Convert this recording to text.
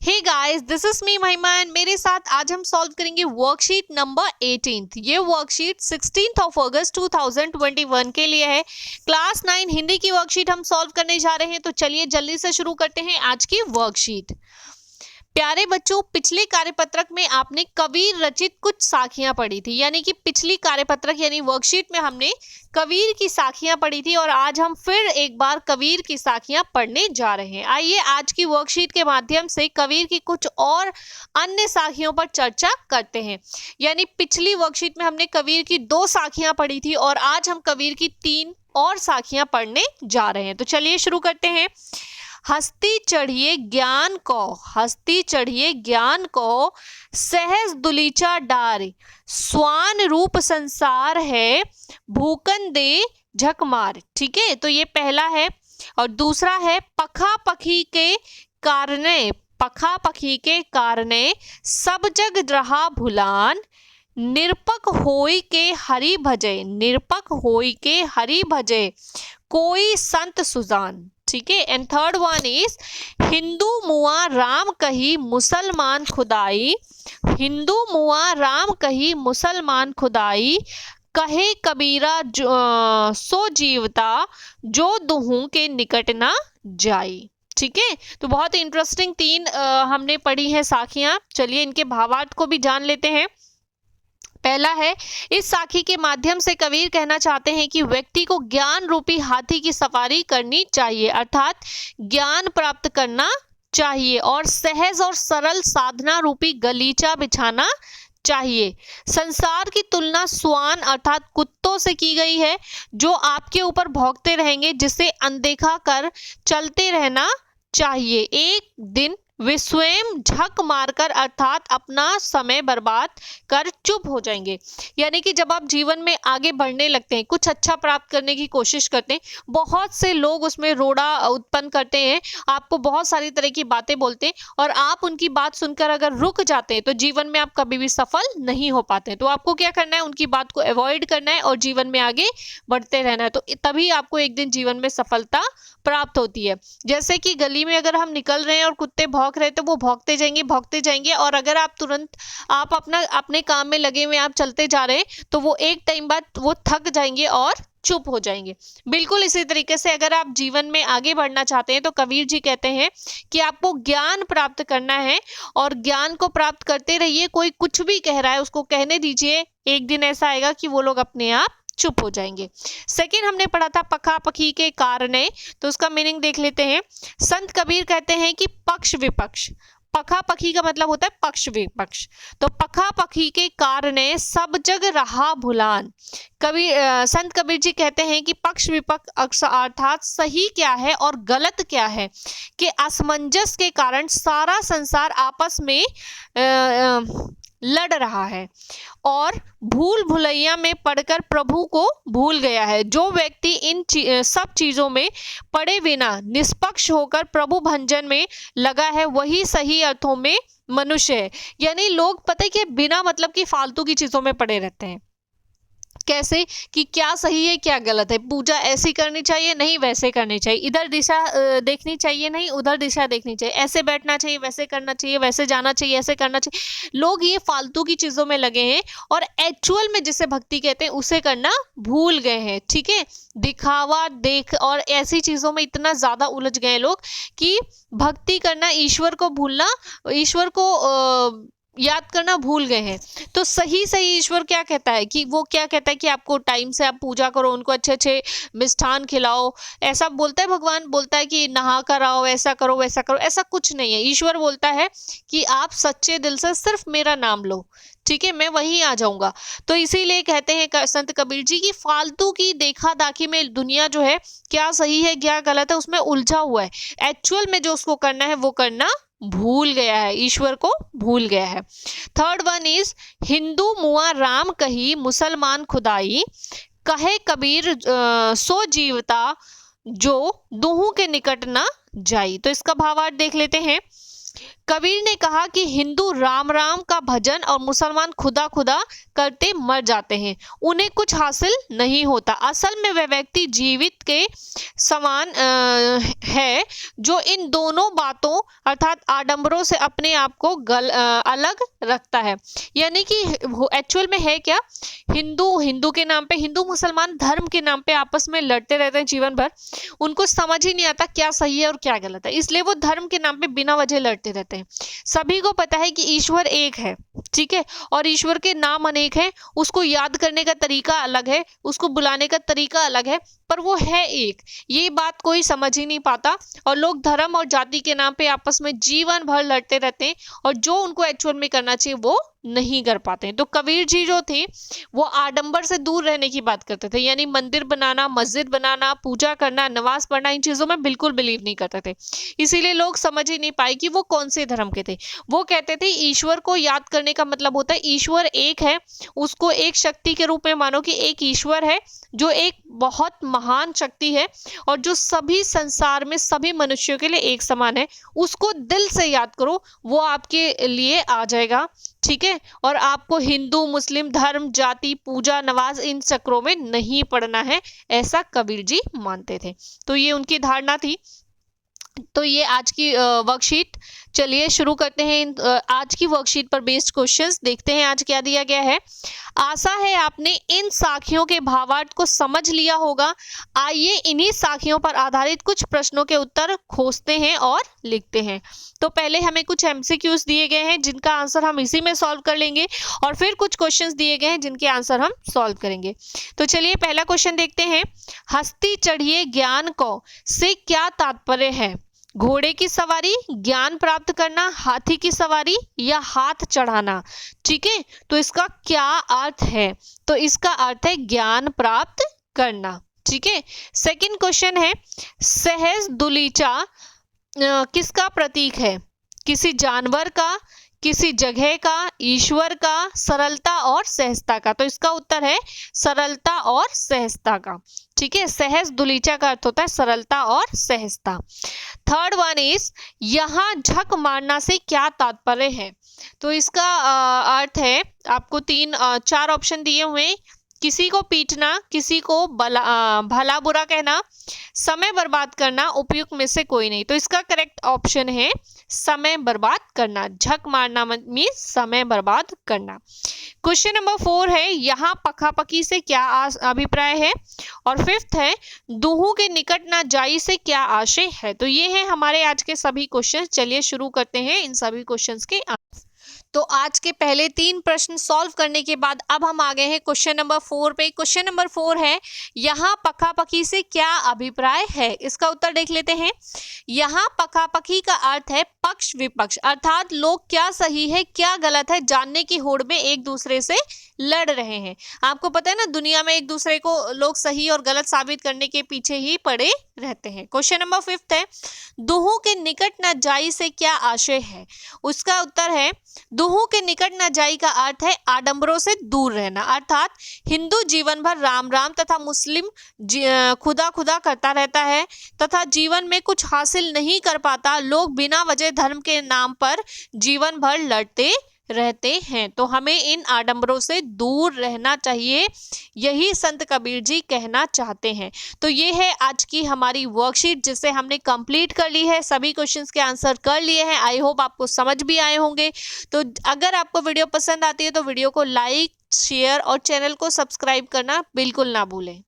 Hey guys, this is me Mahima and मेरे साथ आज हम सॉल्व करेंगे वर्कशीट नंबर 18। ये वर्कशीट 16 ऑफ अगस्त 2021 के लिए है। क्लास 9 हिंदी की वर्कशीट हम सॉल्व करने जा रहे हैं, तो चलिए जल्दी से शुरू करते हैं आज की वर्कशीट। प्यारे बच्चों, पिछले कार्यपत्रक में आपने कबीर रचित कुछ साखियां पढ़ी थी, यानी कि पिछली कार्यपत्रक यानी वर्कशीट में हमने कबीर की साखियां पढ़ी थी और आज हम फिर एक बार कबीर की साखियां पढ़ने जा रहे हैं। आइए आज की वर्कशीट के माध्यम से कबीर की कुछ और अन्य साखियों पर चर्चा करते हैं। यानी पिछली वर्कशीट में हमने कबीर की 2 साखियां पढ़ी थी और आज हम कबीर की 3 और साखियां पढ़ने जा रहे हैं। तो चलिए शुरू करते हैं। हस्ती चढ़िए ज्ञान को, हस्ती चढ़िए ज्ञान को, सहज दुलीचा डार, स्वान रूप संसार है, भूकन दे झक मार। ठीक है, तो ये पहला है। और दूसरा है पखा पखी के कारणे, पखा पखी के कारणे सब जग रहा भुलान, निरपक होई के हरि भजे, निरपक होई के हरि भजे, कोई संत सुजान। ठीक है। And third one is Hindu मुआ राम कही मुसलमान खुदाई, हिंदू मुआ राम कही मुसलमान खुदाई, कहे कबीरा सो जीवता, जो दुहू के निकट ना जाई। ठीक है, तो बहुत इंटरेस्टिंग 3 हमने पढ़ी है साखियां। चलिए इनके भावार्थ को भी जान लेते हैं। पहला है, इस साखी के माध्यम से कबीर कहना चाहते हैं कि व्यक्ति को ज्ञान रूपी हाथी की सवारी करनी चाहिए, अर्थात ज्ञान प्राप्त करना चाहिए और सहज और सरल साधना रूपी गलीचा बिछाना चाहिए। संसार की तुलना स्वान अर्थात कुत्तों से की गई है, जो आपके ऊपर भौंकते रहेंगे, जिसे अनदेखा कर चलते रहना चाहिए। एक दिन वे स्वयं झक मारकर अर्थात अपना समय बर्बाद कर चुप हो जाएंगे। यानी कि जब आप जीवन में आगे बढ़ने लगते हैं, कुछ अच्छा प्राप्त करने की कोशिश करते हैं, बहुत से लोग उसमें रोड़ा उत्पन्न करते हैं, आपको बहुत सारी तरह की बातें बोलते हैं और आप उनकी बात सुनकर अगर रुक जाते हैं तो जीवन में आप कभी भी सफल नहीं हो पाते। तो आपको क्या करना है, उनकी बात को अवॉइड करना है और जीवन में आगे बढ़ते रहना है, तो तभी आपको एक दिन जीवन में सफलता प्राप्त होती है। जैसे कि गली में अगर हम निकल रहे हैं और कुत्ते भौंक रहे हैं, तो वो भौंकते जाएंगे और अगर आप तुरंत आप अपने काम में लगे हुए आप चलते जा रहे हैं, तो वो एक टाइम बाद वो थक जाएंगे और चुप हो जाएंगे। बिल्कुल इसी तरीके से अगर आप जीवन में आगे बढ़ना चाहते हैं, तो कबीर जी कहते हैं कि आपको ज्ञान प्राप्त करना है और ज्ञान को प्राप्त करते रहिए। कोई कुछ भी कह रहा है उसको कहने दीजिए, एक दिन ऐसा आएगा कि वो लोग अपने आप चुप हो जाएंगे। सेकंड हमने पढ़ा था पखा पखी के कारणे, तो उसका मीनिंग देख लेते हैं। संत कबीर कहते हैं कि पक्ष विपक्ष, पखा पखी का मतलब होता है पक्ष विपक्ष, तो पखा पखी के कारणे सब जग रहा भुलान। संत कबीर जी कहते हैं कि पक्ष विपक्ष अर्थात सही क्या है और गलत क्या है कि असमंजस के कारण सारा संसार आपस में लड़ रहा है और भूल भुलैया में पड़कर प्रभु को भूल गया है। जो व्यक्ति इन सब चीजों में पड़े बिना निष्पक्ष होकर प्रभु भंजन में लगा है, वही सही अर्थों में मनुष्य है। यानी लोग पता है कि बिना मतलब की फालतू की चीजों में पड़े रहते हैं। कैसे कि क्या सही है क्या गलत है, पूजा ऐसी करनी चाहिए नहीं वैसे करनी चाहिए, इधर दिशा देखनी चाहिए नहीं उधर दिशा देखनी चाहिए, ऐसे बैठना चाहिए वैसे करना चाहिए, वैसे जाना चाहिए ऐसे करना चाहिए। लोग ये फालतू की चीज़ों में लगे हैं और एक्चुअल में जिसे भक्ति कहते हैं उसे करना भूल गए हैं। ठीक है, दिखावा देख और ऐसी चीज़ों में इतना ज़्यादा उलझ गए लोग कि भक्ति करना, ईश्वर को भूलना, ईश्वर को याद करना भूल गए हैं। तो सही ईश्वर क्या कहता है कि वो क्या कहता है कि आपको टाइम से आप पूजा करो, उनको अच्छे अच्छे मिष्ठान खिलाओ, ऐसा बोलता है भगवान, बोलता है कि नहा कर आओ, ऐसा करो वैसा करो, ऐसा कुछ नहीं है। ईश्वर बोलता है कि आप सच्चे दिल से सिर्फ मेरा नाम लो, ठीक है, मैं वहीं आ जाऊंगा। तो इसीलिए कहते हैं संत कबीर जी की फालतू की देखा दाखी में दुनिया जो है क्या सही है क्या गलत है उसमें उलझा हुआ है, एक्चुअल में जो उसको करना है वो करना भूल गया है, ईश्वर को भूल गया है। थर्ड वन इज हिंदू मुआ राम कही मुसलमान खुदाई, कहे कबीर सो जीवता, जो दुहू के निकट ना जाई। तो इसका भावार्थ देख लेते हैं। कबीर ने कहा कि हिंदू राम राम का भजन और मुसलमान खुदा खुदा करते मर जाते हैं, उन्हें कुछ हासिल नहीं होता। असल में वह व्यक्ति जीवित के समान है जो इन दोनों बातों अर्थात आडंबरों से अपने आप को अलग रखता है। यानी कि एक्चुअल में है क्या, हिंदू के नाम पे, हिंदू मुसलमान धर्म के नाम पे आपस में लड़ते रहते हैं जीवन भर, उनको समझ ही नहीं आता क्या सही है और क्या गलत है, इसलिए वो धर्म के नाम पे बिना वजह लड़ते रहते हैं। सभी को पता है कि ईश्वर एक है, ठीक है, और ईश्वर के नाम अनेक हैं, उसको याद करने का तरीका अलग है, उसको बुलाने का तरीका अलग है, पर वो है एक। ये बात कोई समझ ही नहीं पाता और लोग धर्म और जाति के नाम पे आपस में जीवन भर लड़ते रहते हैं और जो उनको एक्चुअल में करना चाहिए वो नहीं कर पाते हैं। तो कबीर जी जो थे वो आडंबर से दूर रहने की बात करते थे, यानी मंदिर बनाना, मस्जिद बनाना, पूजा करना, नमाज पढ़ना, इन चीजों में बिल्कुल बिलीव नहीं करते थे। इसीलिए लोग समझ ही नहीं पाए कि वो कौन से धर्म के थे। वो कहते थे ईश्वर को याद करने का मतलब होता है ईश्वर एक है, उसको एक शक्ति के रूप में मानो कि एक ईश्वर है जो एक बहुत महान शक्ति है और जो सभी संसार में सभी मनुष्यों के लिए एक समान है, उसको दिल से याद करो, वो आपके लिए आ जाएगा, ठीक है। और आपको हिंदू मुस्लिम धर्म जाति पूजा नमाज इन चक्रों में नहीं पड़ना है, ऐसा कबीर जी मानते थे। तो ये उनकी धारणा थी। तो ये आज की वर्कशीट, चलिए शुरू करते हैं आज की वर्कशीट पर बेस्ड क्वेश्चंस। देखते हैं आज क्या दिया गया है। आशा है आपने इन साखियों के भावार्थ को समझ लिया होगा। आइए इन्हीं साखियों पर आधारित कुछ प्रश्नों के उत्तर खोजते हैं और लिखते हैं। तो पहले हमें कुछ एमसीक्यूज दिए गए हैं जिनका आंसर हम इसी में सॉल्व कर लेंगे और फिर कुछ क्वेश्चंस दिए गए हैं जिनके आंसर हम सॉल्व करेंगे। तो चलिए पहला क्वेश्चन देखते हैं। हस्ती चढ़िए ज्ञान को से क्या तात्पर्य है? घोड़े की सवारी, ज्ञान प्राप्त करना, हाथी की सवारी या हाथ चढ़ाना, ठीक है। तो इसका क्या अर्थ है? तो इसका अर्थ है ज्ञान प्राप्त करना, ठीक है। सेकंड क्वेश्चन है, सहज दुलीचा किसका प्रतीक है? किसी जानवर का, किसी जगह का, ईश्वर का, सरलता और सहजता का। तो इसका उत्तर है सरलता और सहजता का, ठीक है। सहज दुलीचा का अर्थ होता है सरलता और सहजता। थर्ड वन इज, यहाँ झक मारना से क्या तात्पर्य है? तो इसका अर्थ है, आपको चार ऑप्शन दिए हुए, किसी को पीटना, किसी को भला बुरा कहना, समय बर्बाद करना, उपयुक्त में से कोई नहीं। तो इसका करेक्ट ऑप्शन है समय बर्बाद करना। झक मारना मीन्स समय बर्बाद करना। क्वेश्चन नंबर 4 है, यहाँ पखापकी से क्या अभिप्राय है? और फिफ्थ है, दूहू के निकट ना जाई से क्या आशय है? तो ये है हमारे आज के सभी क्वेश्चन। चलिए शुरू करते हैं इन सभी क्वेश्चंस के आंसर। तो आज के पहले 3 प्रश्न सॉल्व करने के बाद अब हम आ गए हैं क्वेश्चन नंबर 4 पे। क्वेश्चन नंबर 4 है, यहाँ पखापकी से क्या अभिप्राय है? इसका उत्तर देख लेते हैं। यहाँ पखापकी का अर्थ है पक्ष विपक्ष, अर्थात लोग क्या सही है क्या गलत है जानने की होड़ में एक दूसरे से लड़ रहे हैं। आपको पता है ना, दुनिया में एक दूसरे को लोग सही और गलत साबित करने के पीछे ही पड़े रहते हैं। क्वेश्चन नंबर 5 है, दूहू के निकट न जाई से क्या आशय है? उसका उत्तर है, दूहू के निकट न जाई का अर्थ है आडंबरों से दूर रहना, अर्थात हिंदू जीवन भर राम राम तथा मुस्लिम खुदा खुदा करता रहता है तथा जीवन में कुछ हासिल नहीं कर पाता। लोग बिना वजह धर्म के नाम पर जीवन भर लड़ते रहते हैं। तो हमें इन आडंबरों से दूर रहना चाहिए, यही संत कबीर जी कहना चाहते हैं। तो ये है आज की हमारी वर्कशीट जिसे हमने कंप्लीट कर ली है, सभी क्वेश्चंस के आंसर कर लिए हैं। आई होप आपको समझ भी आए होंगे। तो अगर आपको वीडियो पसंद आती है तो वीडियो को लाइक शेयर और चैनल को सब्सक्राइब करना बिल्कुल ना भूलें।